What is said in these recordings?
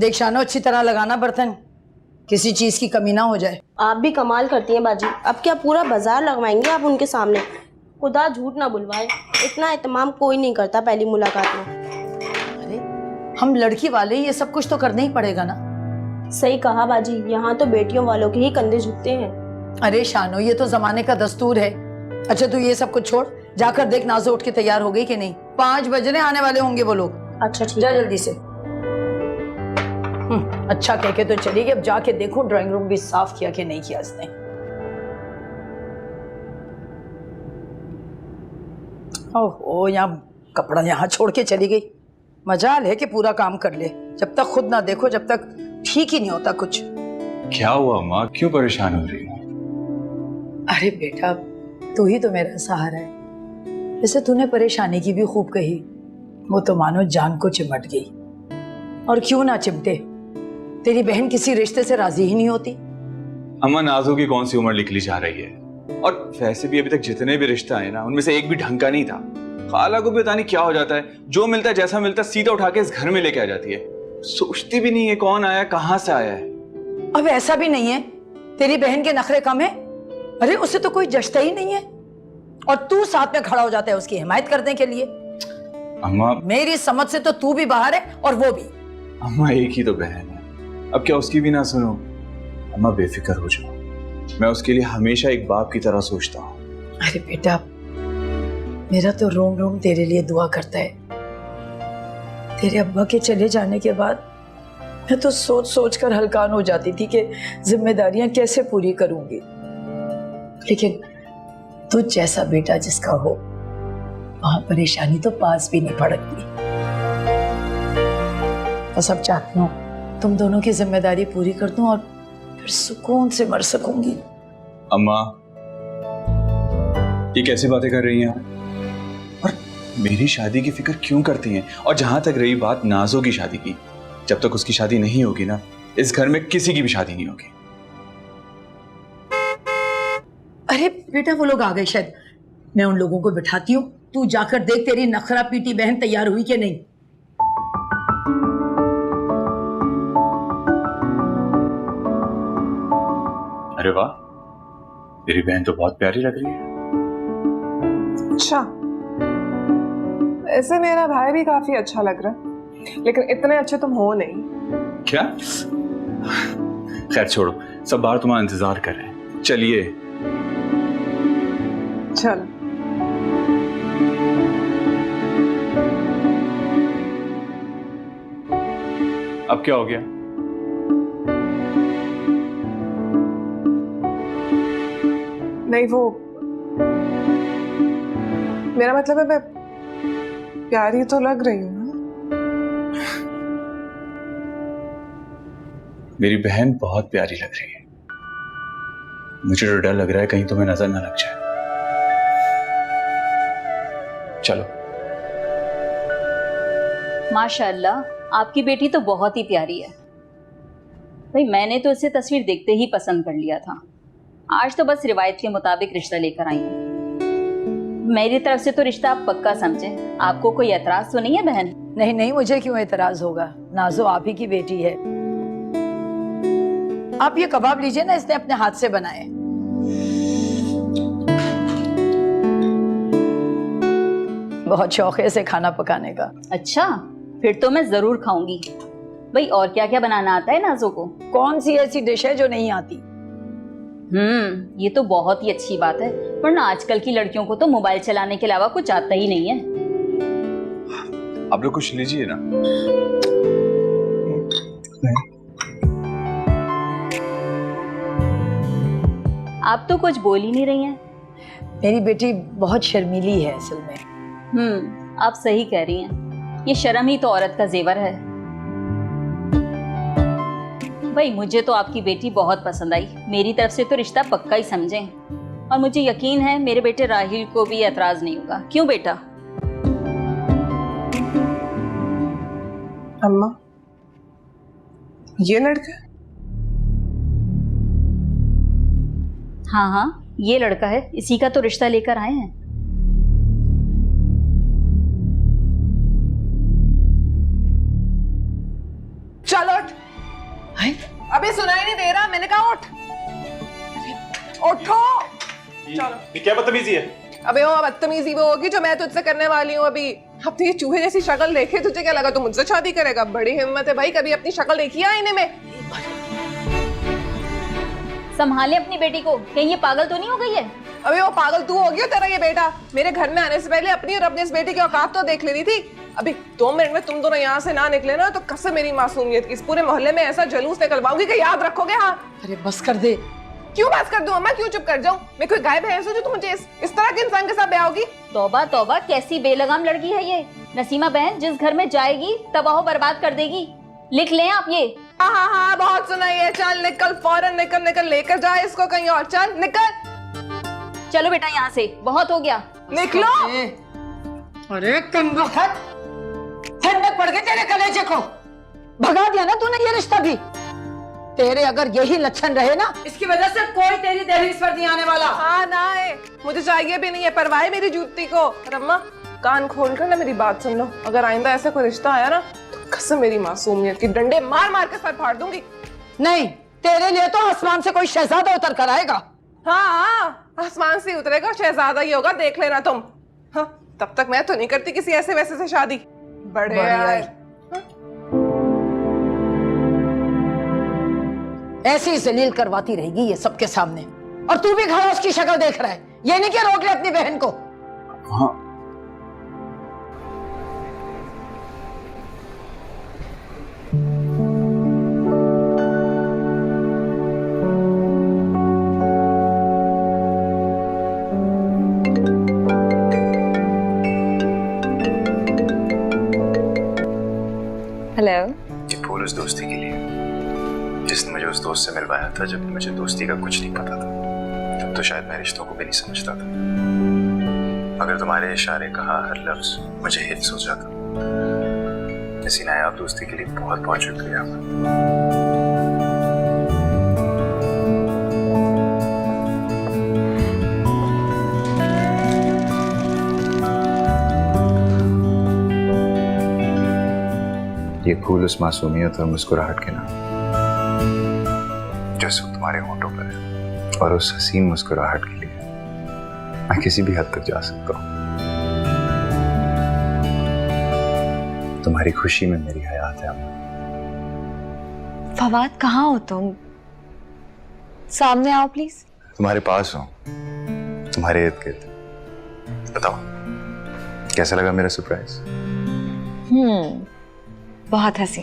देख शानो, अच्छी तरह लगाना बर्तन, किसी चीज की कमी ना हो जाए। आप भी कमाल करती हैं बाजी, अब क्या पूरा बाजार लगवाएंगे आप उनके सामने? खुदा झूठ ना बुलवाए, इतना एहतमाम कोई नहीं करता पहली मुलाकात में। अरे हम लड़की वाले ये सब कुछ तो करना ही पड़ेगा ना। सही कहा बाजी, यहाँ तो बेटियों वालों के ही कंधे झुकते हैं। अरे शानो, ये तो जमाने का दस्तूर है। अच्छा तू ये सब कुछ छोड़, जाकर देख नाज़ो उठ के तैयार हो गई कि नहीं। 5 बजने आने वाले होंगे वो लोग। अच्छा ठीक जा है। जल्दी से। अच्छा कह के तो चली गई, अब जाके देखो ड्राइंग रूम भी साफ किया कि नहीं किया इसने। ओहो, यहाँ कपड़ा यहाँ छोड़ के चली गई। मजाल है कि पूरा काम कर ले, जब तक खुद ना देखो जब तक ठीक ही नहीं होता कुछ। क्या हुआ माँ, क्यों परेशान हो रही हो? अरे बेटा, तू ही तो मेरा सहारा है। वैसे तूने परेशानी की भी खूब कही, वो तो मानो जान को चिमट गई। और क्यों ना चिमटे, तेरी बहन किसी रिश्ते से राजी ही नहीं होती। अम्मा, नाज़ो की कौन सी उम्र निकली जा रही है, और वैसे भी अभी तक जितने भी रिश्ते आए ना, उनमें से एक भी ढंग का नहीं था। खाला को भी पता नहीं क्या हो जाता है, जो मिलता है जैसा मिलता है सीधा उठा के इस घर में लेके आ जाती है। सोचती भी नहीं है कौन आया कहाँ से आया है। अब ऐसा भी नहीं है तेरी बहन के नखरे कम है। अरे उसे तो कोई जचता ही नहीं है, और तू साथ में खड़ा हो जाता है उसकी हिमायत करने के लिए। अम्मा, मेरी समझ से तो तू भी बाहर है और वो भी। अम्मा एक ही तो बहन है, अब क्या उसकी भी ना सुनो? अम्मा बेफिक्र हो जाओ, मैं उसके लिए हमेशा एक बाप की तरह सोचता हूँ। अरे बेटा, मेरा तो रोम रोम तेरे लिए दुआ करता है। तेरे अब्बा के चले जाने के बाद मैं तो सोच सोच कर हलकान हो जाती थी कि जिम्मेदारियां कैसे पूरी करूंगी। लेकिन तुझ जैसा बेटा जिसका हो, वहां परेशानी तो पास भी नहीं पड़ती। बस अब चाहती हूँ तुम दोनों की जिम्मेदारी पूरी कर दूं और फिर सुकून से मर सकूंगी। अम्मा, ये कैसी बातें कर रही हैं? और मेरी शादी की फिक्र क्यों करती हैं? और जहां तक रही बात नाज़ो की शादी की, जब तक उसकी शादी नहीं होगी ना, इस घर में किसी की भी शादी नहीं होगी। अरे बेटा, वो लोग आ गए शायद, मैं उन लोगों को बिठाती हूँ। तू जाकर देख तेरी नखरा पीटी बहन तैयार हुई कि नहीं। अरे वाह, तेरी बहन तो बहुत प्यारी लग रही है। अच्छा, ऐसे मेरा भाई भी काफी अच्छा लग रहा है, लेकिन इतने अच्छे तुम हो नहीं। क्या? खैर छोड़ो, सब बाहर तुम्हारा इंतजार कर रहे हैं, चलिए। चल। अब क्या हो गया? नहीं, वो मेरा मतलब है, मैं प्यारी तो लग रही हूँ ना। मेरी बहन बहुत प्यारी लग रही है। मुझे तो डर लग रहा है कहीं तुम्हें नजर ना लग जाए। चलो। माशाल्लाह, आपकी बेटी तो बहुत ही प्यारी है। भाई मैंने तो इसे तस्वीर देखते ही पसंद कर लिया था। आज तो बस रिवायत के मुताबिक रिश्ता लेकर आई हूँ। मेरी तरफ से तो रिश्ता आप पक्का समझे। आपको कोई एतराज तो नहीं है बहन? नहीं नहीं, मुझे क्यों एतराज होगा, नाज़ो आप ही की बेटी है। आप ये कबाब लीजिए ना, इसने अपने हाथ से बनाए। बहुत शौक है इसे खाना पकाने का। अच्छा, फिर तो मैं जरूर खाऊंगी। भाई और क्या क्या बनाना आता है नाज़ो को? कौन सी ऐसी डिश है जो नहीं आती? ये तो बहुत ही अच्छी बात है, वरना आजकल की लड़कियों को तो मोबाइल चलाने के अलावा कुछ आता ही नहीं है। आप लोग कुछ लीजिए ना। आप तो कुछ बोल ही नहीं रही हैं। मेरी बेटी बहुत शर्मीली है असल में। आप सही कह रही हैं। ये शर्म ही तो औरत का जेवर है। भाई मुझे तो आपकी बेटी बहुत पसंद आई। मेरी तरफ से तो रिश्ता पक्का ही समझें, और मुझे यकीन है मेरे बेटे राहिल को भी एतराज नहीं होगा। क्यों बेटा? अम्मा, ये लड़का? हाँ, ये लड़का है, इसी का तो रिश्ता लेकर आए हैं। चलो अबे सुनाई नहीं दे रहा, मैंने कहा उठ। उठो। चलो। ये क्या बदतमीजी है? अबे वो बदतमीजी वो होगी जो मैं तुझसे करने वाली हूँ अभी। अब तो ये चूहे जैसी शक्ल देखे तुझे क्या लगा तू मुझसे शादी करेगा? बड़ी हिम्मत है भाई, कभी अपनी शक्ल देखी है आईने में? संभाले अपनी बेटी को, कहीं ये पागल तो नहीं हो गई है? अबे वो पागल तू हो गया, तेरा ये बेटा मेरे घर में आने से पहले अपनी और अपने इस बेटी की औकात तो देख लेनी थी। अभी 2 मिनट में तुम दोनों यहाँ से ना निकले ना तो कसम मेरी मासूमियत की, इस पूरे मोहल्ले में ऐसा जलूस निकलवाऊंगी कि याद रखोगे। हाँ अरे बस कर दे। क्यों बात कर दूं अम्मा, क्यों चुप कर जाऊं? मैं कोई गाय भैंस हूं जो तुम मुझे इस तरह के इंसान के साथ ब्याह होगी? तौबा तौबा, कैसी बेलगाम लड़की है ये। नसीमा बहन जिस घर में जाएगी तबाह बर्बाद कर देगी। लिख लें आप ये। हाँ बहुत सुना ये। चल निकल, फौरन निकल निकल, लेकर जा इसको कहीं और। चल निकल। चलो बेटा यहाँ से, बहुत हो गया। निकलो। अरे कमबख्त, ठंडक पड़ गई तेरे कलेजे को। भगा दिया ना तूने ये रिश्ता भी। तेरे अगर यही लक्षण रहे ना, इसकी वजह से कोई तेरी दहलीज पर नहीं आने वाला। हाँ ना है, मुझे चाहिए भी नहीं है, परवाह है मेरी जूती को। अम्मा कान खोल कर ना मेरी बात सुन लो, अगर आइंदा ऐसा कोई रिश्ता आया ना तो कसम मेरी मासूमियत की, डंडे मार मार के सर फाड़ दूंगी। नहीं, तेरे लिए तो आसमान से कोई शहजादा उतर कर आएगा। हाँ आसमान से उतरेगा, शहजादा ही होगा, देख लेना तुम। हाँ तब तक मैं तो नहीं करती किसी ऐसे वैसे से शादी। बड़े आए। ऐसी ही जलील करवाती रहेगी ये सबके सामने, और तू भी खड़ा उसकी शक्ल देख रहा है। ये नहीं कि रोक ले अपनी बहन को। हाँ हेलो। ये फूल उस दोस्ती के लिए जिसने मुझे उस दोस्त से मिलवाया था जब मुझे दोस्ती का कुछ नहीं पता था। तब तो शायद मैं रिश्तों को भी नहीं समझता था, मगर तुम्हारे इशारे कहा हर लफ्ज मुझे हिफ्स हो जाता। इसी नायाब दोस्ती के लिए बहुत बहुत शुक्रिया। ये फूल उस मासूमियत और मुस्कुराहट के नाम जो सिर्फ तुम्हारे होंठों पर है, और उस हसीन मुस्कुराहट के लिए मैं किसी भी हद तक जा सकता हूँ। तुम्हारी खुशी में मेरी हयात है अम्मा। फवाद कहाँ हो तुम? सामने आओ प्लीज। तुम्हारे पास हूँ, तुम्हारे इर्द गिर्द। बताओ कैसा लगा मेरा सरप्राइज? बहुत हंसी,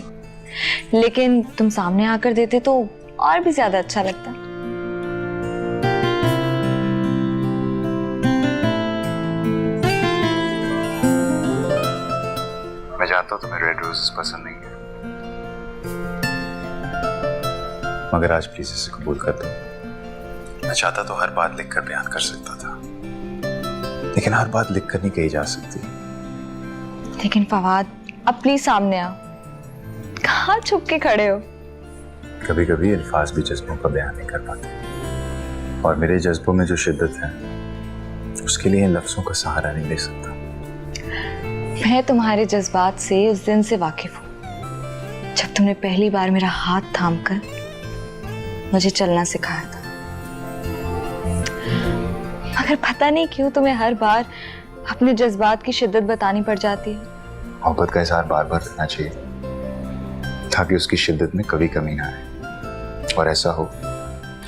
लेकिन तुम सामने आकर देते तो और भी ज्यादा अच्छा लगता। मैं जानता हूँ तुम्हें रेड रोजेस पसंद नहीं है, मगर आज प्लीज इसे कबूल कर दो। मैं चाहता तो हर बात लिखकर बयान कर सकता था, लेकिन हर बात लिखकर नहीं कही जा सकती। लेकिन फवाद अब प्लीज सामने आओ, कहाँ छुप के खड़े हो? कभी कभी अल्फाज भी जज्बों का बयान नहीं कर पाते, और मेरे जज्बों में जो शिद्दत है उसके लिए इन लफ्जों का सहारा नहीं ले सकता। मैं तुम्हारे जज्बात से उस दिन से वाकिफ हूँ जब तुमने पहली बार मेरा हाथ थामकर मुझे चलना सिखाया था, मगर पता नहीं क्यों तुम्हें हर बार अपने जज्बात की शिद्दत बतानी पड़ जाती है। मोहब्बत का इजहार बार बार करना चाहिए ताकि उसकी शिद्दत में कभी कमी ना आए, और ऐसा हो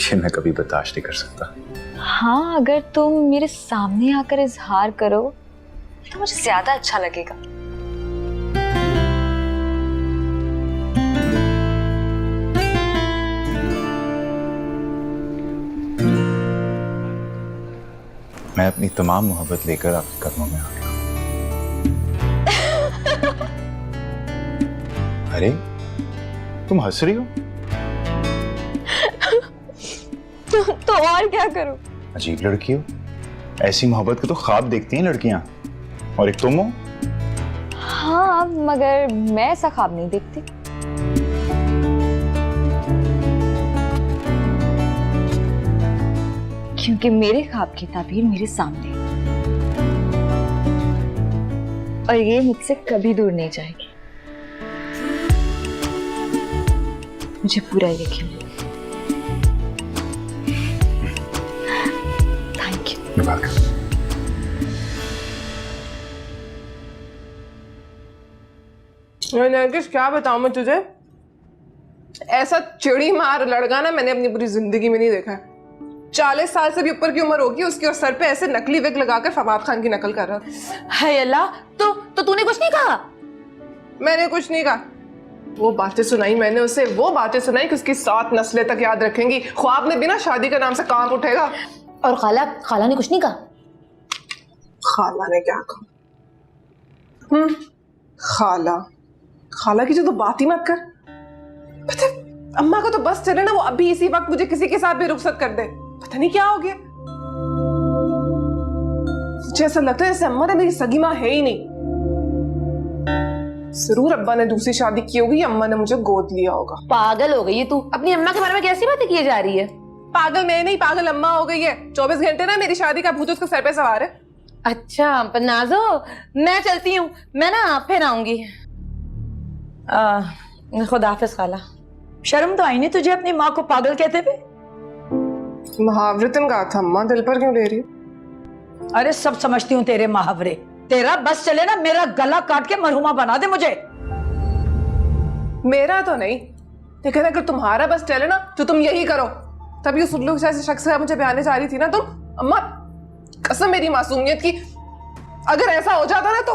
ये मैं कभी बर्दाश्त नहीं कर सकता। हाँ, अगर तुम मेरे सामने आकर इजहार करो तो मुझे ज्यादा अच्छा लगेगा। मैं अपनी तमाम मोहब्बत लेकर आपके कदमों में आ गया। अरे तुम हंस रही हो? तो और क्या करूं? अजीब लड़की हो, ऐसी मोहब्बत को तो ख्वाब देखती हैं लड़कियां, और एक तुम हो। हाँ, मगर मैं ऐसा ख्वाब नहीं देखती। क्योंकि मेरे ख्वाब की ताबीर मेरे सामने है, और ये मुझसे कभी दूर नहीं जाएगी। मुझे पूरा यकीन है। Thank you. नरगिस क्या बताऊं मैं तुझे, ऐसा चिड़ी मार लड़का ना मैंने अपनी पूरी जिंदगी में नहीं देखा है। 40 साल से भी ऊपर की उम्र होगी उसकी और सर पे ऐसे नकली विग लगाकर फवाद खान की नकल कर रहा था। हाय अल्लाह, तो तूने कुछ नहीं कहा? मैंने कुछ नहीं कहा, वो बातें सुनाई मैंने उसे, वो बातें सुनाई कि उसकी 7 नस्लें तक याद रखेंगी, ख्वाब में बिना शादी का नाम से कांप उठेगा। और खाला ने कुछ नहीं कहा? खाला ने क्या कहा? खाला की जो तो बात ही मत कर। पता है, अम्मा का तो बस चले ना, वो अभी इसी वक्त मुझे किसी के साथ भी रुखसत कर दे। पता नहीं क्या हो गया, मुझे ऐसा लगता है जैसे अम्मा ने मेरी सगी माँ है ही नहीं। जरूर अब्बा ने दूसरी शादी की होगी, अम्मा ने मुझे गोद लिया होगा। पागल हो गई है तू, अपनी अम्मा के बारे में कैसी बातें किए जा रही है? पागल मैं नहीं, पागल अम्मा हो गई है। 24 घंटे ना मेरी शादी का भूत उसके सर पे सवार है। अच्छा पर नाजो, मैं चलती हूँ, मैं ना फिर आऊंगी। खुदा हाफिज खाला। शर्म तो आई नहीं तुझे अपनी माँ को पागल कहते हुए? मुहावरतन कहा था अम्मा, दिल पर क्यों ले रही हो? अरे सब समझती हूँ तेरे मुहावरे। तेरा बस चले ना, मेरा गला काट के मरहुमा बना दे मुझे। मेरा तो नहीं, लेकिन अगर तुम्हारा बस चले ना तो तुम यही करो। तभी उस उल्लू जैसे शख्स से मुझे बयाने जा रही थी ना तुम। अम्मा कसम मेरी मासूमियत की, अगर ऐसा हो जाता ना तो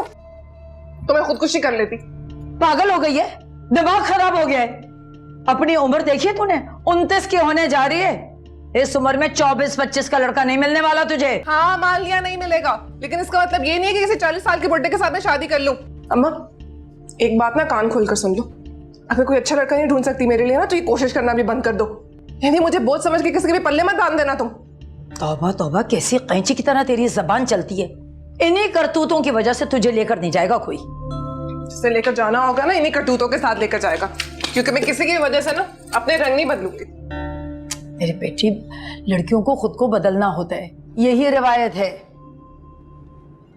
मैं खुदकुशी कर लेती। पागल हो गई है, दिमाग खराब हो गया है। अपनी उम्र देखी है तूने, 29 की होने जा रही है। इस उम्र में 24-25 का लड़का नहीं मिलने वाला तुझे। हाँ मान लिया नहीं मिलेगा, लेकिन इसका मतलब ये नहीं है कि किसी 40 साल के बुड्ढे के साथ मैं शादी कर लूं। अम्मा एक बात ना कान खोल कर सुन लो, अगर कोई अच्छा लड़का नहीं ढूंढ सकती मेरे लिए ना तो ये कोशिश करना भी बंद कर दो। यानी मुझे बोझ समझ के किसी के भी पल्ले मत बांध देना तुम। तौबा तौबा, कैसी कैंची की तरह तेरी जबान चलती है। इन्हीं करतूतों की वजह से तुझे लेकर नहीं जाएगा कोई। जिसे लेकर जाना होगा ना इन्हीं करतूतों के साथ लेकर जाएगा, क्योंकि मैं किसी की वजह से ना अपने रंग नहीं बदलूंगी। मेरी बेटी, लड़कियों को खुद को बदलना होता है, यही रिवायत है।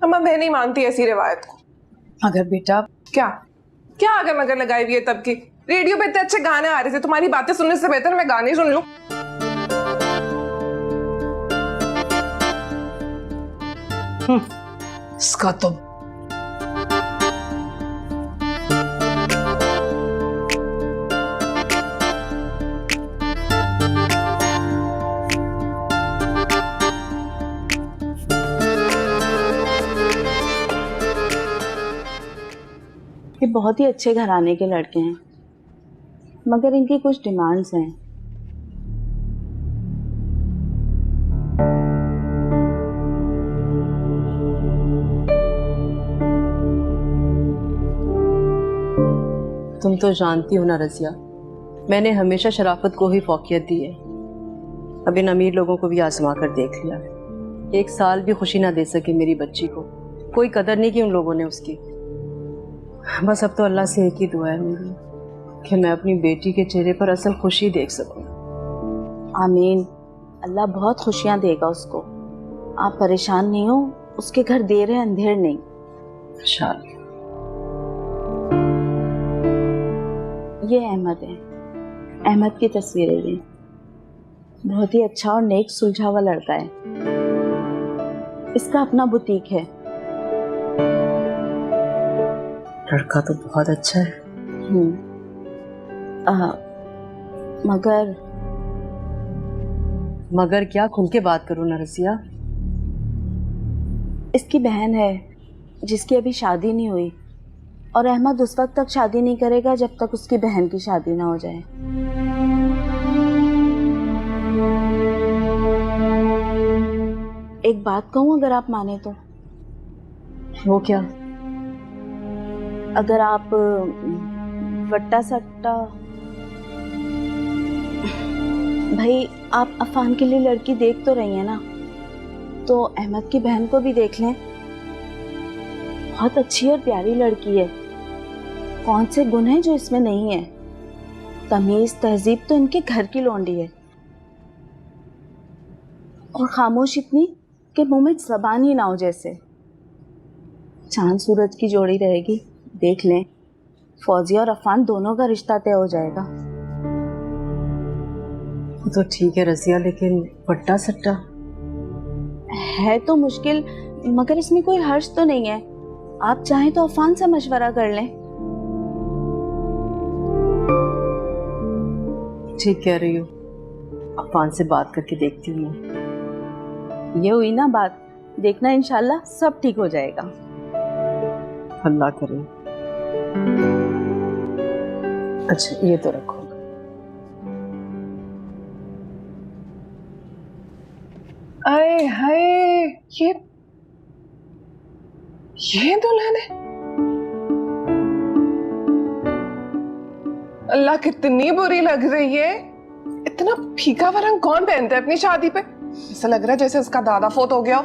अम्मा मैं नहीं मानती ऐसी रिवायत को। अगर बेटा क्या क्या अगर मगर लगाई हुई है तब की? रेडियो पे इतने अच्छे गाने आ रहे थे, तुम्हारी बातें सुनने से बेहतर मैं गाने सुन लूं। इसका तो ये बहुत ही अच्छे घराने के लड़के हैं, मगर इनकी कुछ डिमांड्स हैं। तुम तो जानती हो ना रजिया, मैंने हमेशा शराफत को ही फौकियत दी है। अब इन अमीर लोगों को भी आजमा कर देख लिया। 1 साल भी खुशी ना दे सकी मेरी बच्ची को, कोई कदर नहीं की उन लोगों ने उसकी। बस अब तो अल्लाह से एक ही दुआ है मेरी कि मैं अपनी बेटी के चेहरे पर असल खुशी देख सकूं। आमीन, अल्लाह बहुत खुशियां देगा उसको। आप परेशान नहीं हो, उसके घर देर है अंधेर नहीं। इंशाअल्लाह। ये अहमद है, अहमद की तस्वीर है ये। बहुत ही अच्छा और नेक सुलझा हुआ लड़का है। इसका अपना बुटीक है। लड़का तो बहुत अच्छा है। मगर क्या? खुल के बात करो ना रसिया। इसकी बहन है जिसकी अभी शादी नहीं हुई, और अहमद उस वक्त तक शादी नहीं करेगा जब तक उसकी बहन की शादी ना हो जाए। एक बात कहूँ अगर आप माने तो? वो क्या? अगर आप वट्टा सट्टा, भाई आप अफान के लिए लड़की देख तो रही हैं ना, तो अहमद की बहन को भी देख लें। बहुत अच्छी और प्यारी लड़की है। कौन से गुण हैं जो इसमें नहीं है? तमीज तहजीब तो इनके घर की लौंडी है, और खामोश इतनी कि मुंह में जबान ही ना हो जैसे। चांद सूरज की जोड़ी रहेगी, देख लें। फौजिया और अफान दोनों का रिश्ता तय हो जाएगा। वो तो ठीक है रजिया, लेकिन पट्टा सट्टा है तो मुश्किल, मगर इसमें कोई हर्ज तो नहीं है। आप चाहें तो अफान से मशवरा कर लें। ठीक कह रही हो, अफान से बात करके देखती हूँ मैं। ये हुई ना बात, देखना इंशाल्लाह सब ठीक हो जाएगा। अल्लाह करे। अच्छा ये तो रखो। आए हाय, ये दुल्हन है। अल्लाह कितनी बुरी लग रही है। इतना फीका हुआ रंग कौन पहनता है अपनी शादी पे? ऐसा लग रहा है जैसे उसका दादा फोत हो गया हो।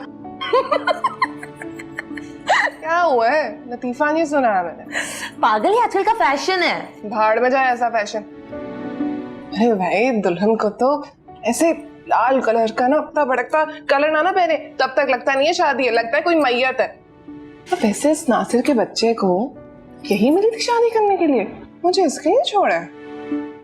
क्या हुआ है? लतीफा नहीं सुना है मैंने। पागल, ही आजकल का फैशन है। भाड़ में जाए ऐसा फैशन। अरे भाई, दुल्हन को तो ऐसे लाल कलर का ना अपना भड़कता कलर ना पहने तब तक लगता नहीं है शादी है, लगता है कोई मैयत है। तो वैसे इस नासिर के बच्चे को यही मिली थी शादी करने के लिए, मुझे इसके लिए छोड़ा है।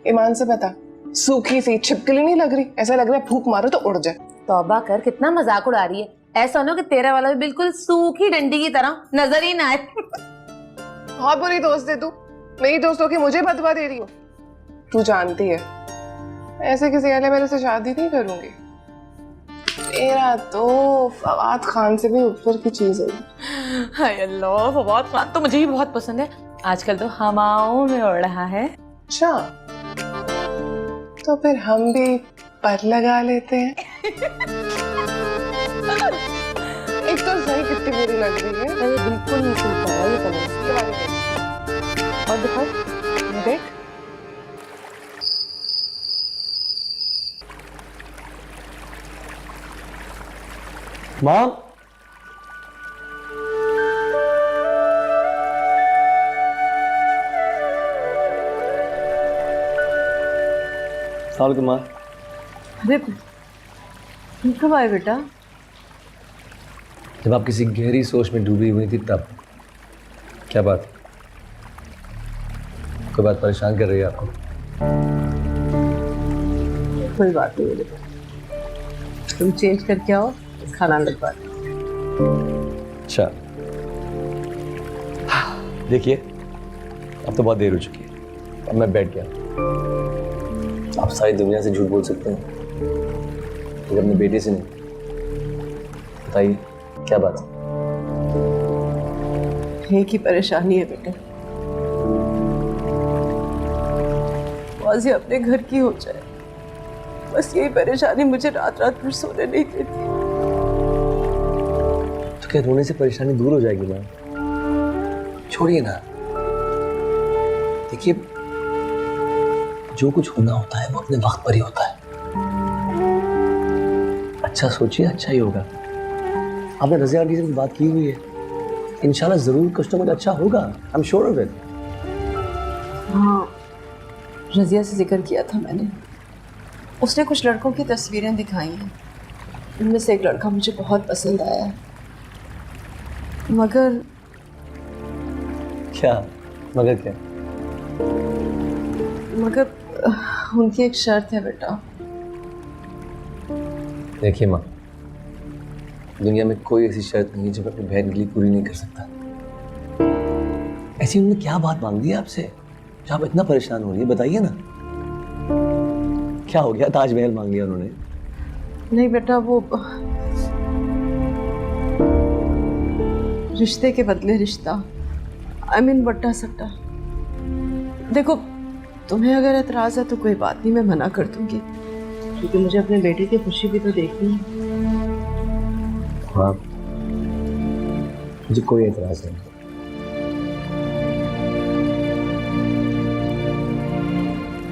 ईमान से बता, सूखी सी छिपकली नहीं लग रही, ऐसा लग रहा है फूंक मारो तो उड़ जाए। तौबा कर, कितना मजाक उड़ा रही है। ऐसा ना कि तेरा वाला भी बिल्कुल सूखी डंडी की तरह नजर ही ना आए। बहुत बुरी दोस्त है तू, मेरी दोस्तों की मुझे बदवा दे रही हो। तू जानती है ऐसे किसी अहले मेरे से शादी नहीं करूंगी। तेरा तो फवाद खान से भी ऊपर की चीज है। हाय अल्लाह, फवाद खान तो मुझे भी बहुत पसंद है। आजकल तो हवाओं में उड़ रहा है। अच्छा, तो फिर हम भी पर लगा लेते हैं। एक तो सही कितनी बुरी लग रही है। ये बिल्कुल नहीं सूट कर रहा ये कलर। और दिखा, देख, माँ, साल माँ। अरे तुम कब आए बेटा? जब आप किसी गहरी सोच में डूबी हुई थी तब। क्या बात? कोई बात परेशान कर रही है आपको? कोई बात नहीं बेटा, तुम चेंज करके आओ, खाना लगवा। अच्छा, देखिए अब तो बहुत देर हो चुकी है, अब मैं बैठ गया। आप सारी दुनिया से झूठ बोल सकते हैं लेकिन अपने बेटे से नहीं। बताइए क्या बात है? एक ही परेशानी है बेटा, वाज़ी अपने घर की हो जाए, बस यही परेशानी मुझे रात रात भर सोने नहीं देती। तो क्या रोने से परेशानी दूर हो जाएगी माँ? छोड़िए ना। देखिए, जो कुछ होना होता है वो अपने वक्त पर ही होता है। अच्छा सोचिए, अच्छा ही होगा। आपने रज़िया आंटी से बात की हुई है, इंशाल्लाह जरूर कुछ ना कुछ अच्छा होगा। I am sure of it. हाँ, रज़िया से जिक्र किया था मैंने। उसने कुछ लड़कों की तस्वीरें दिखाई हैं, उनमें से एक लड़का मुझे बहुत पसंद आया है। मगर क्या? मगर क्या? मगर उनकी एक शर्त है बेटा। देखिए माँ, दुनिया में कोई ऐसी शर्त नहीं है जो मैं अपनी बहन के लिए पूरी नहीं कर सकता। ऐसी उन्होंने क्या बात मांग दी है आपसे जो आप इतना परेशान हो रही है? बताइए ना, क्या हो गया? ताजमहल मांग लिया उन्होंने? नहीं बेटा, वो रिश्ते के बदले रिश्ता, आई मीन बट्टा सट्टा। देखो, तुम्हें अगर एतराज है तो कोई बात नहीं, मैं मना कर दूंगी, क्योंकि मुझे अपने बेटे की खुशी भी तो देखनी है। हाँ, मुझे कोई एतराज नहीं।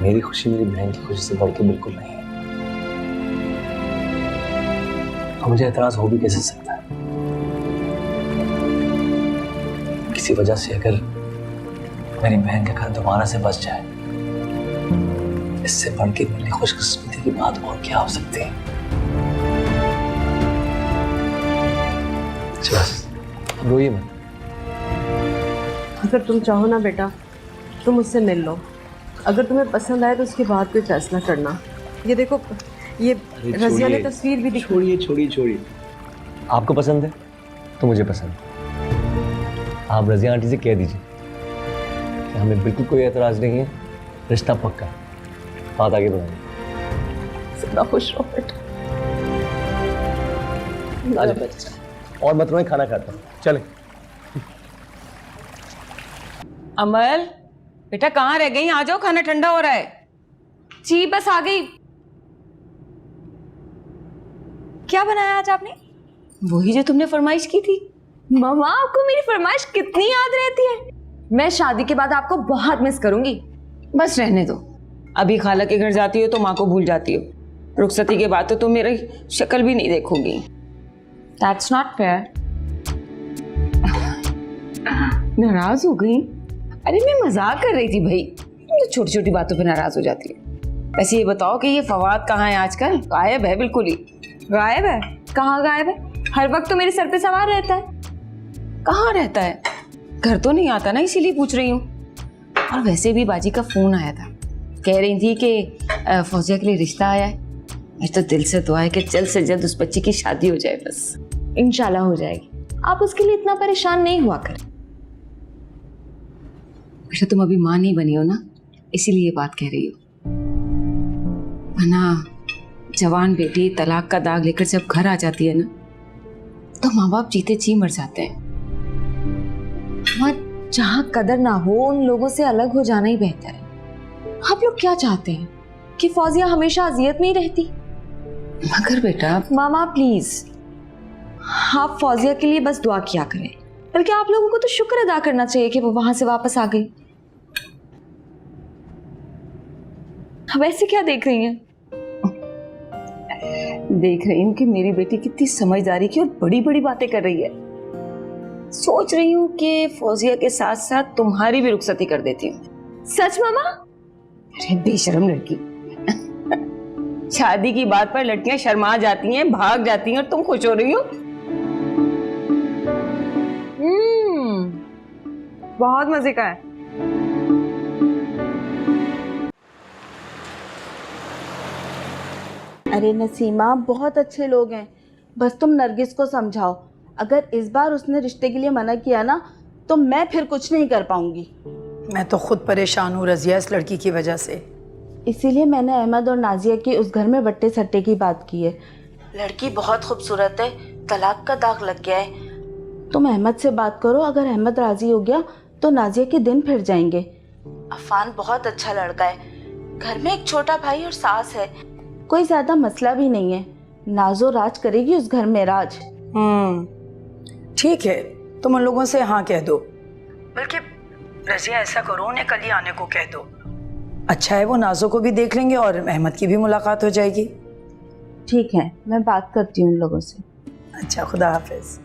मेरी खुशी मेरी बहन की खुशी से बढ़ के बिल्कुल नहीं है। तो मुझे एतराज हो भी कैसे सकता है? किसी वजह से अगर मेरी बहन का घर दोबारा से बच जाए, इससे बढ़ के मेरी खुशकिस्मती की बात और क्या हो सकती है? बस रोइए मत। अगर तुम चाहो ना बेटा, तुम मुझसे मिल लो। अगर तुम्हें पसंद आए तो उसके बाद कोई फैसला करना। ये देखो, ये रजिया ने तस्वीर भी दिखाई। छोड़िए छोड़िए छोड़िए, आपको पसंद है तो मुझे पसंद है। आप रजिया आंटी से कह दीजिए कि हमें बिल्कुल कोई एतराज़ नहीं है, रिश्ता पक्का है। बात आगे बढ़ाइए। सदा खुश रहो बेटा। आज और मत रोएं, खाना खाता हूँ, चले। अमल बेटा कहाँ रह गई? आ जाओ, खाना ठंडा हो रहा है। जी बस आ गई। क्या बनाया आज आपने? वही जो तुमने फरमाइश की थी। मम्मा आपको मेरी फरमाइश कितनी याद रहती है। मैं शादी के बाद आपको बहुत मिस करूंगी। बस रहने दो, अभी खाला के घर जाती हो तो माँ को भूल जाती हो, रुखसती के बाद तो तुम मेरी शक्ल भी नहीं देखोगी। That's not fair. नाराज हो गई? अरे मैं मजाक कर रही थी भाई, तुम तो छोटी छोटी बातों पे नाराज हो जाती है। वैसे ये बताओ कि ये फवाद कहाँ है आजकल? गायब है बिल्कुल ही। गायब है? कहाँ गायब है? हर वक्त तो मेरे सर पे सवार रहता है। कहाँ रहता है? घर तो नहीं आता ना, इसीलिए पूछ रही हूँ। और वैसे भी बाजी का फोन आया था, कह रही थी कि फौजिया के लिए रिश्ता आया है। मेरी तो दिल से दुआ है कि जल्द से जल्द उस बच्ची की शादी हो जाए। बस इंशाल्लाह हो जाएगी। आप उसके लिए इतना परेशान नहीं हुआ करें। बेटा तुम अभी माँ नहीं बनी हो ना, इसीलिए ये बात कह रही हो। वरना जवान बेटी तलाक का दाग लेकर जब घर आ जाती है ना, तो माँ बाप जीते जी मर जाते हैं। जहाँ कदर ना हो उन लोगों से अलग हो जाना ही बेहतर है। आप लोग क्या चाहते हैं कि फौजिया हमेशा अजियत में ही रहती? मगर बेटा मामा प्लीज, आप फौजिया के लिए बस दुआ किया करें। बल्कि आप लोगों को तो शुक्र अदा करना चाहिए कि वो वहां से वापस आ गई। अब ऐसे क्या देख रही हैं? देख रही हूँ कि मेरी बेटी कितनी समझदारी की और बड़ी बड़ी बातें कर रही है। सोच रही हूँ कि फौजिया के साथ साथ तुम्हारी भी रुखसती कर देती हूँ। सच मामा? अरे बेशरम लड़की। शादी की बात पर लड़कियां शर्मा जाती हैं, भाग जाती हैं, और तुम खुश हो रही हो। बहुत मजे का है। अरे नसीमा बहुत अच्छे लोग हैं, बस तुम नरगिस को समझाओ। अगर इस बार उसने रिश्ते के लिए मना किया ना तो मैं फिर कुछ नहीं कर पाऊंगी। मैं तो खुद परेशान हूँ रजिया इस लड़की की वजह से। इसीलिए मैंने अहमद और नाजिया की उस घर में वट्टे सट्टे की बात की है। लड़की बहुत खूबसूरत है, तलाक का दाग लग गया है। तुम अहमद से बात करो, अगर अहमद राजी हो गया तो नाजिया के दिन फिर जाएंगे। अफान बहुत अच्छा लड़का है, घर में एक छोटा भाई और सास है, कोई ज्यादा मसला भी नहीं है। नाजो राज करेगी उस घर में राज। ठीक है, तुम उन लोगों से हाँ कह दो। बल्कि रजिया ऐसा करो, उन्हें कल ही आने को कह दो। अच्छा है, वो नाजो को भी देख लेंगे और अहमद की भी मुलाकात हो जाएगी। ठीक है, मैं बात करती हूँ उन लोगों से। अच्छा, खुदा हाफिज।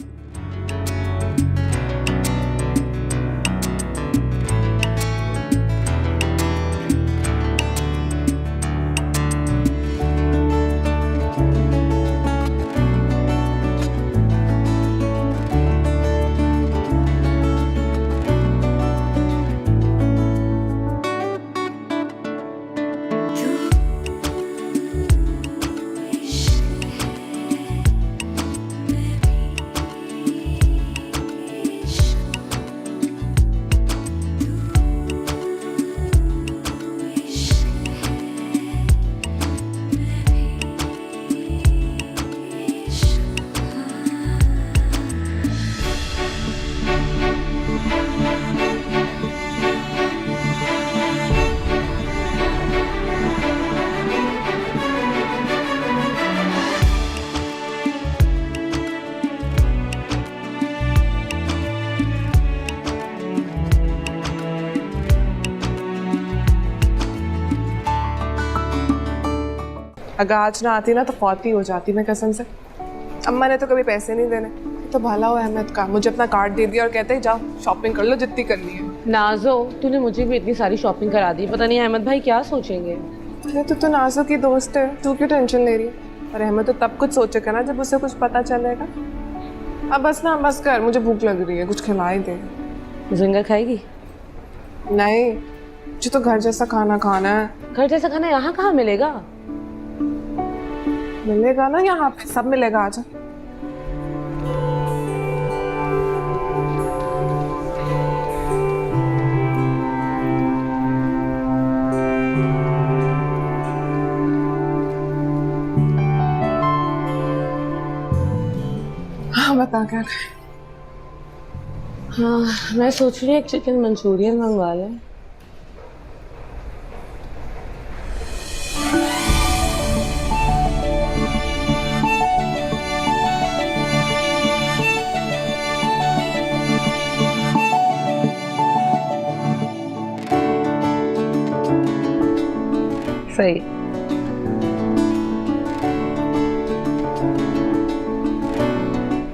अगर आज ना आती ना तो फौत ही हो जाती मैं कसम से। अम्मा ने तो कभी पैसे नहीं देने, तो भला हो अहमद का, मुझे अपना कार्ड दे दिया और कहते हैं जाओ शॉपिंग कर लो जितनी करनी है। नाजो तूने मुझे भी इतनी सारी शॉपिंग करा दी, पता नहीं अहमद भाई क्या सोचेंगे। अरे तो नाजो की दोस्त है, तू क्यों टेंशन ले रही है? और अहमद तो तब कुछ सोचेगा ना जब उसे कुछ पता चलेगा। अब बस कर, मुझे भूख लग रही है, कुछ खिलाई दे। जिंगर खाएगी? नहीं, मुझे तो घर जैसा खाना खाना है। घर जैसा खाना यहाँ कहाँ मिलेगा? मिलेगा ना यहाँ पे, सब मिलेगा। आजा। हाँ बता क्या खाए? हाँ मैं सोच रही हूँ एक चिकन मंचूरियन मंगवा लें। सही।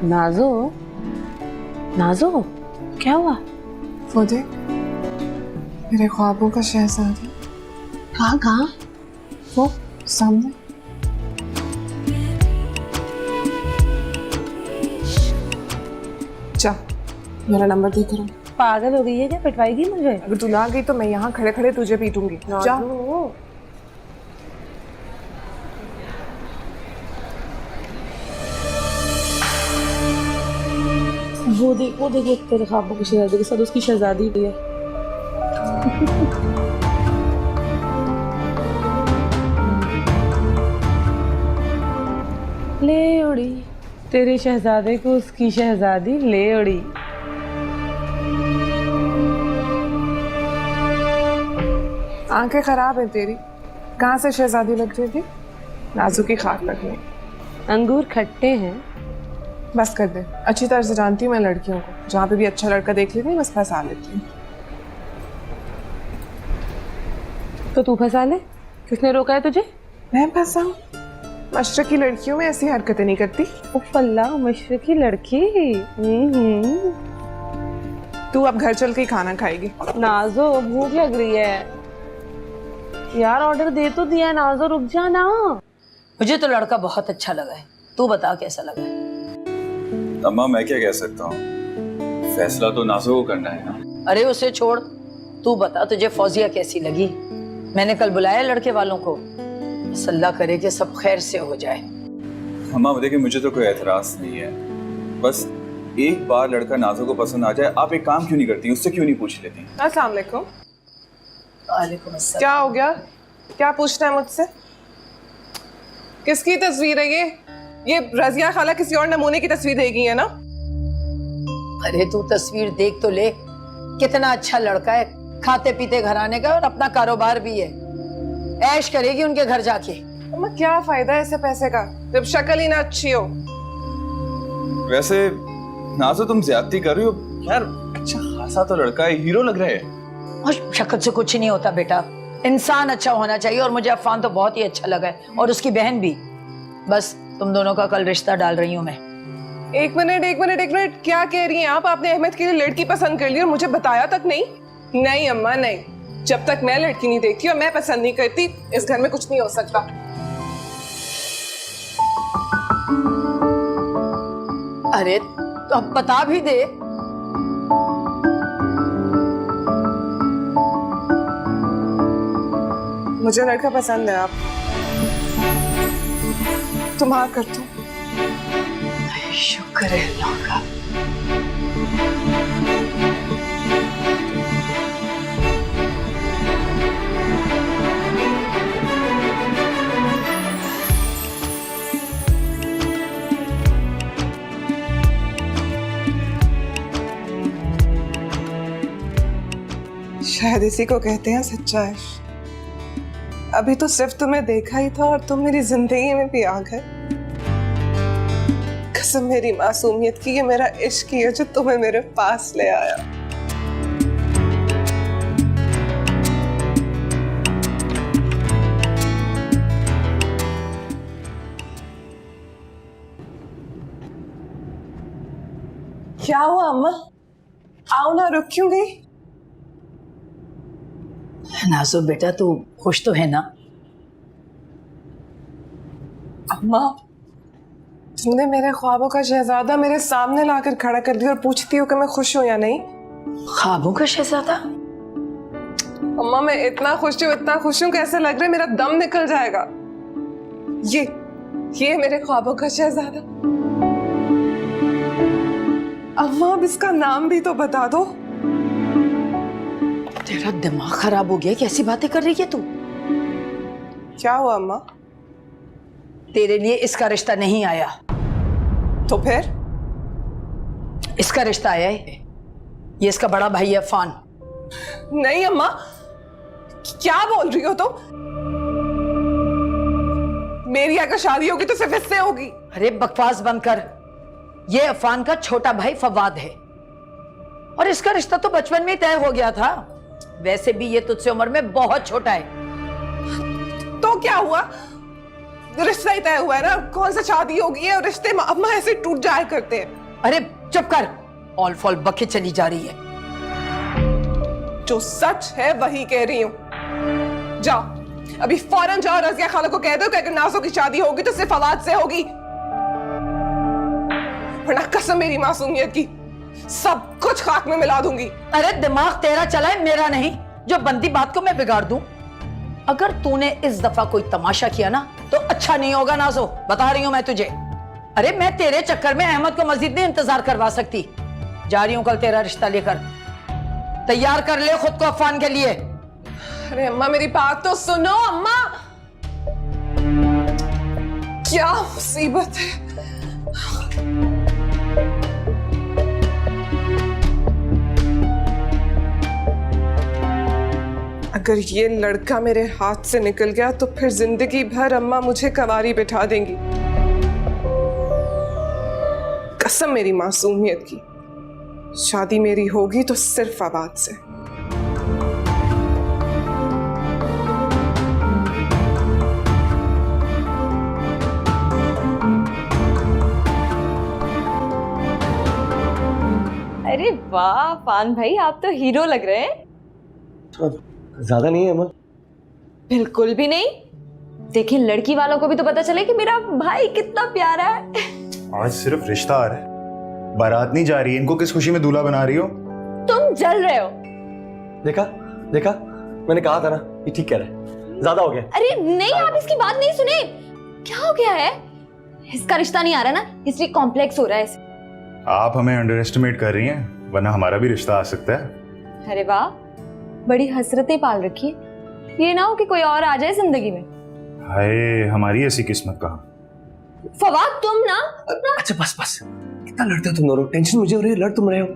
नाजो, नाजो क्या हुआ? वो देख, मेरे ख्वाबों का शहजादा। कहाँ कहाँ? वो सामने। जा, मेरा नंबर देख रहा हूँ। पागल हो गई है क्या? पिटवाएगी मुझे? अगर तू ना गई तो मैं यहाँ खड़े खड़े तुझे पीटूंगी। जा। वो देखो तेरे ख्वाबों के शहजादे के साथ उसकी शहजादी भी है। ले उड़ी तेरे शहजादे को उसकी शहजादी ले उड़ी। आंखें खराब है तेरी, कहाँ से शहजादी लग रही थी? नाजू की खाक लग रही। अंगूर खट्टे हैं। बस कर दे, अच्छी तरह से जानती हूँ मैं लड़कियों को, जहाँ पे भी अच्छा लड़का देख लेती हूँ बस फंसा लेती हूँ। तो तू फंसा ले, किसने रोका है तुझे? मैं फंसाऊँ? मशरकी लड़कियों में ऐसी हरकतें नहीं करती। उफ अल्लाह, मशरकी लड़की। तू अब घर चल के ही खाना खाएगी। नाजो भूख लग रही है यार, ऑर्डर दे तो दिया है। नाजो रुक जा ना। मुझे तो लड़का बहुत अच्छा लगा है, तू बता कैसा लगा है? अम्मा मैं क्या कह सकता हूँ, फैसला तो नाज़ो को करना है ना। अरे उसे छोड़, तू बता तुझे फौजिया कैसी लगी? मैंने कल बुलाया लड़के वालों को, बस अल्लाह करे कि सब खैर से हो जाए। अम्मा देखिए मुझे तो कोई एतराज नहीं है, बस एक बार लड़का नाज़ो को पसंद आ जाए, आप एक काम क्यों नहीं करती, उससे क्यों नहीं पूछ लेती? अस्सलाम वालेकुम। वालेकुम अस्सलाम। क्या हो गया? क्या पूछना है मुझसे? किसकी तस्वीर है ये रजिया खाला किसी और नमूने की तस्वीर देगी है ना? अरे तू तस्वीर देख तो ले, कितना अच्छा लड़का है, खाते पीते घराने का और अपना कारोबार भी है, ऐश करेगी उनके घर जाके। अम्मा क्या फायदा है ऐसे पैसे का जब शक्ल ही ना अच्छी हो। वैसे नाज़ो तुम ज्यादती कर रही हो यार, अच्छा खासा तो लड़का है, हीरो लग रहा है। और शक्ल से कुछ नहीं होता बेटा, इंसान अच्छा होना चाहिए। और मुझे अफान तो बहुत ही अच्छा लगा है, और उसकी बहन भी। बस तुम दोनों का कल रिश्ता डाल रही हूँ मैं। एक मिनट, क्या कह रही हैं आप? आपने अहमद के लिए लड़की पसंद कर ली और मुझे बताया तक नहीं? नहीं अम्मा नहीं, जब तक मैं लड़की नहीं देखती और मैं पसंद नहीं करती इस घर में कुछ नहीं हो सकता। अरे तो अब बता भी दे। मुझे लड़का पसंद है, आप तुम हाँ कर दो। शुक्र है अल्लाह का। शायद इसी को कहते हैं सच्चा इश्क। अभी तो सिर्फ तुम्हें देखा ही था और तुम मेरी जिंदगी में भी आ गए। कसम मेरी मासूमियत की, ये मेरा इश्क ही है जो तुम्हें मेरे पास ले आया। क्या हुआ अम्मा? आओ ना, रुक क्यों गई? नाज़ो बेटा तू खुश तो है ना? अम्मा तुमने मेरे ख्वाबों का शहजादा मेरे सामने लाकर खड़ा कर दिया और पूछती हो कि मैं खुश हूं या नहीं? ख्वाबों का शहजादा? अम्मा मैं इतना खुश हूं कि ऐसा लग रहा है मेरा दम निकल जाएगा। ये ये मेरे ख्वाबों का शहजादा। अम्मा अब इसका नाम भी तो बता दो। तेरा दिमाग खराब हो गया, कैसी बातें कर रही है तू? क्या हुआ अम्मा? तेरे लिए इसका रिश्ता नहीं आया। तो फिर? इसका रिश्ता आया है, ये इसका बड़ा भाई है अफान। नहीं अम्मा, क्या बोल रही हो तुम? मेरी अगर शादी होगी तो सिर्फ इससे होगी। अरे बकवास बंद कर। ये अफान का छोटा भाई फवाद है और इसका रिश्ता तो बचपन में ही तय हो गया था। वैसे भी ये तुझसे उम्र में बहुत छोटा है। तो क्या हुआ? रिश्ता ही तय हुआ है ना, कौन सा शादी होगी है? और रिश्ते अम्मा ऐसे टूट जाया करते हैं। अरे चुप कर, ऑल फॉल बके चली जा रही है। जो सच है वही कह रही हूं। जाओ अभी फौरन जाओ, रजिया खाला को कह दो कि अगर नाज़ो की शादी होगी तो सिर्फ फवाद से होगी, वरना कसम मेरी मासूमियत की सब कुछ खाक में मिला दूंगी। अरे दिमाग तेरा चला है, मेरा नहीं, जो बनती बात को मैं बिगाड़ दूं। अगर तूने इस दफा कोई तमाशा किया ना तो अच्छा नहीं होगा नाज़ो, बता रही हूं मैं तुझे। अरे मैं तेरे चक्कर में अहमद को मस्जिद नहीं इंतजार करवा सकती। जा रही हूं कल तेरा रिश्ता लेकर, तैयार कर ले खुद को अफान के लिए। अरे अम्मा मेरी बात तो सुनो। अम्मा क्या मुसीबत है। अगर ये लड़का मेरे हाथ से निकल गया तो फिर जिंदगी भर अम्मा मुझे कवारी बिठा देंगी, कसम मेरी मासूमियत की। शादी मेरी होगी तो सिर्फ फवाद से। अरे वाह पान भाई, आप तो हीरो लग रहे हैं। ज्यादा नहीं है अमन? बिल्कुल भी नहीं। देखिए लड़की वालों को भी तो पता चले कि मेरा भाई कितना प्यारा है। आज सिर्फ रिश्ता आ रहा है, बारात नहीं जा रही है। इनको किस खुशी में दूल्हा बना रही हो? तुम जल रहे हो। देखा देखा, मैंने कहा था ना, ये ठीक कह रहा है, ज्यादा हो गया। अरे नहीं, आप इसकी बात नहीं सुने। क्या हो गया है? इसका रिश्ता नहीं आ रहा ना, इसलिए कॉम्प्लेक्स हो रहा है इसे। आप हमें अंडर एस्टिमेट कर रही हैं, वरना हमारा भी रिश्ता आ सकता है। अरे वाह, बड़ी हसरतें पाल रखी है। ये ना हो कि कोई और आ जाए जिंदगी में। हाय, हमारी ऐसी किस्मत कहाँ। फवाद तुम ना अच्छा बस बस, कितना लड़ते हो तुम दोनों? टेंशन मुझे हो रही है, लड़ तुम रहे हो।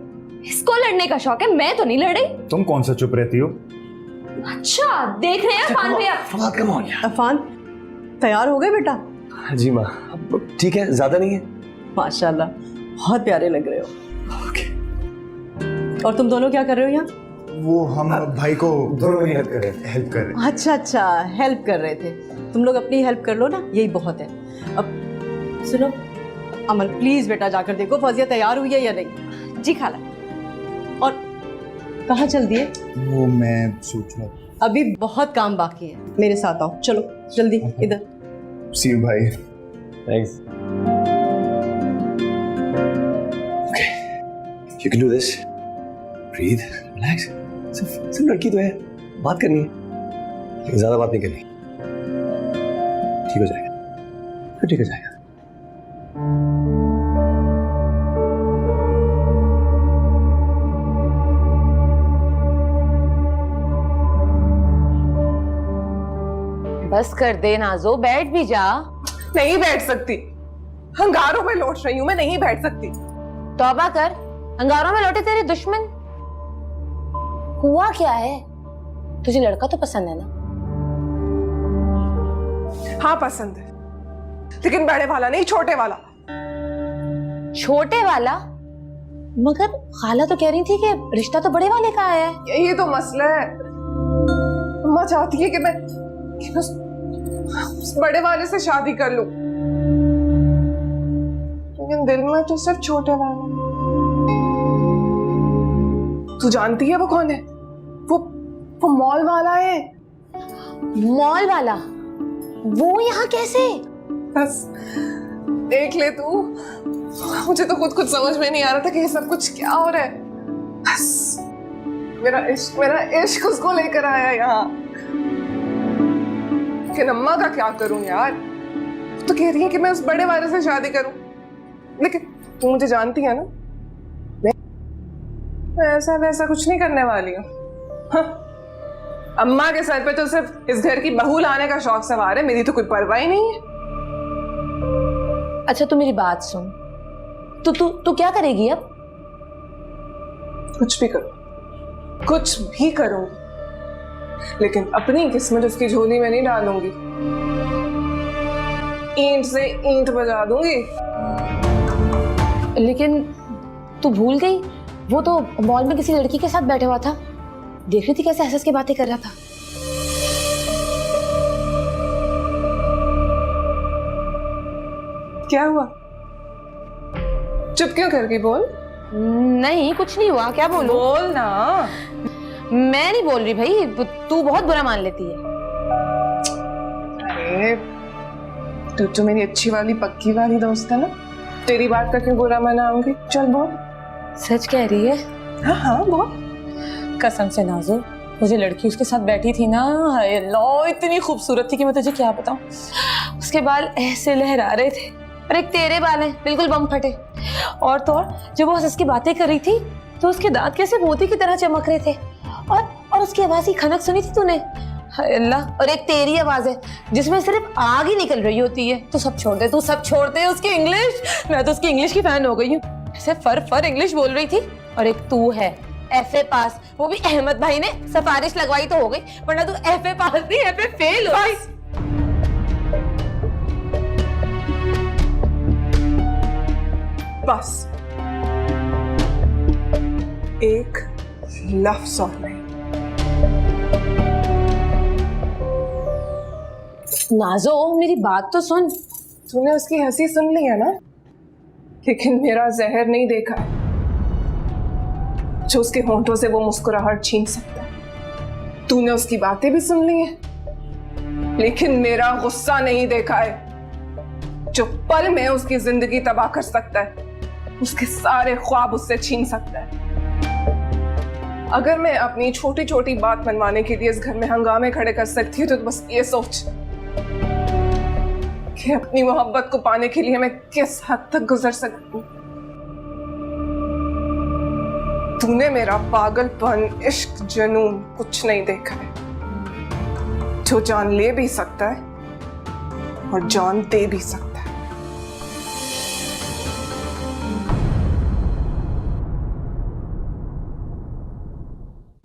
इसको लड़ने का शौक है, मैं तो नहीं लड़ रही। तुम कौन सा चुप रहती हो? अच्छा देख रहे हैं पान भैया। फवाद कम हो गया। अफान तैयार हो गए बेटा? जी माँ, ठीक है, ज्यादा नहीं है। माशाल्लाह, बहुत प्यारे लग रहे हो। और तुम दोनों क्या कर रहे हो यहाँ? वो हम भाई को दोनों में हेल्प कर रहे हैं। अच्छा अच्छा, हेल्प कर रहे थे। तुम लोग अपनी हेल्प कर लो ना, यही बहुत है। अब सुनो अमन, प्लीज बेटा जाकर देखो फौजिया तैयार हुई है या नहीं। जी खाला। और कहाँ चल दिए? वो मैं सोच रहा था, अभी बहुत काम बाकी है, मेरे साथ आओ, चलो जल्दी इधर। सी यू भाई। Thanks. Okay, you can do this. Breathe, relax. सिर्फ लड़की तो है, बात करनी है, लेकिन ज्यादा बात नहीं करनी। ठीक हो जाएगा, ठीक हो जाएगा। बस कर दे नाजो, बैठ भी जा। नहीं बैठ सकती, अंगारों में लौट रही हूं मैं, नहीं बैठ सकती। तौबा कर, अंगारों में लौटे तेरे दुश्मन। हुआ क्या है? तुझे लड़का तो पसंद है ना? हाँ पसंद है, लेकिन बड़े वाला नहीं, छोटे वाला। छोटे वाला? मगर खाला तो कह रही थी कि रिश्ता तो बड़े वाले का आया है। यही तो मसला है। अम्मा चाहती है कि मैं उस बड़े वाले से शादी कर लूं, लेकिन दिल में तो सिर्फ छोटे वाला। तू जानती है वो कौन है? वो मॉल वाला है। मॉल वाला? वो यहाँ कैसे? बस देख ले तू, मुझे तो खुद समझ में नहीं आ रहा था कि ये सब कुछ क्या हो रहा है। बस मेरा इश्क उसको लेकर आया यहाँ। लेकिन अम्मा का क्या करूं यार, तो कह रही है कि मैं उस बड़े वाले से शादी करूं, लेकिन तू मुझे जानती है ना, मैं ऐसा वैसा कुछ नहीं करने वाली हूँ। हाँ, अम्मा के सर पे तो सिर्फ इस घर की बहू लाने का शौक सवार है, मेरी तो कोई परवाह ही नहीं है। अच्छा तू मेरी बात सुन, तू क्या करेगी अब? कुछ भी करूं, कुछ भी करूंगी, लेकिन अपनी किस्मत उसकी झोली में नहीं डालूंगी। ईंट से ईंट बजा दूंगी। लेकिन तू भूल गई, वो तो मॉल में किसी लड़की के साथ बैठा हुआ था, देख रही थी कैसे हंस के बातें कर रहा था। क्या हुआ? चुप क्यों कर गई? बोल। नहीं कुछ नहीं हुआ, क्या बोलूं? बोल ना। मैं नहीं बोल रही भाई, तू बहुत बुरा मान लेती है। अरे तू तो मेरी अच्छी वाली पक्की वाली दोस्त है ना, तेरी बात का क्यों बुरा मनाऊंगी? चल बोल। सच कह रही है? हाँ हाँ बोल। कसम से नाज़ो, मुझे लड़की उसके साथ बैठी थी ना, हाय अल्लाह इतनी खूबसूरत थी कि मैं तुझे क्या बताऊं। उसके बाल ऐसे लहरा रहे थे, और एक तेरे बाल हैं बिल्कुल बम फटे। और तो और जब वो हंस की बातें कर रही थी तो उसके दांत कैसे मोती की तरह चमक रहे थे, और उसकी आवाज की खनक सुनी थी तूने? हाय अल्लाह, और एक तेरी आवाज है जिसमें सिर्फ आग ही निकल रही होती है। तू सब छोड़ दे, तू सब छोड़ दे। उसकी इंग्लिश, मैं तो उसकी इंग्लिश की फैन हो गई हूँ, ऐसे फर इंग्लिश बोल रही थी। और एक तू है FA पास, वो भी अहमद भाई ने सिफारिश लगवाई तो हो गई, वरना तू FA पास नहीं FA फेल हो गई। बस एक लफ्ज और नहीं। नाज़ो मेरी बात तो सुन। तूने उसकी हंसी सुन ली है ना, लेकिन मेरा जहर नहीं देखा है जो उसके होंठों से वो मुस्कुराहट छीन सकता है। तूने उसकी बातें भी सुन ली हैं, लेकिन मेरा गुस्सा नहीं देखा है जो पल में उसकी जिंदगी तबाह कर सकता है, उसके सारे ख्वाब उससे छीन सकता है। अगर मैं अपनी छोटी छोटी बात मनवाने के लिए इस घर में हंगामे खड़े कर सकती हूँ, तो बस ये सोच कि अपनी मोहब्बत को पाने के लिए मैं किस हद तक गुजर सकती हूँ। तूने मेरा पागलपन, इश्क, जुनून कुछ नहीं देखा है जो जान ले भी सकता है और जान दे भी सकता है।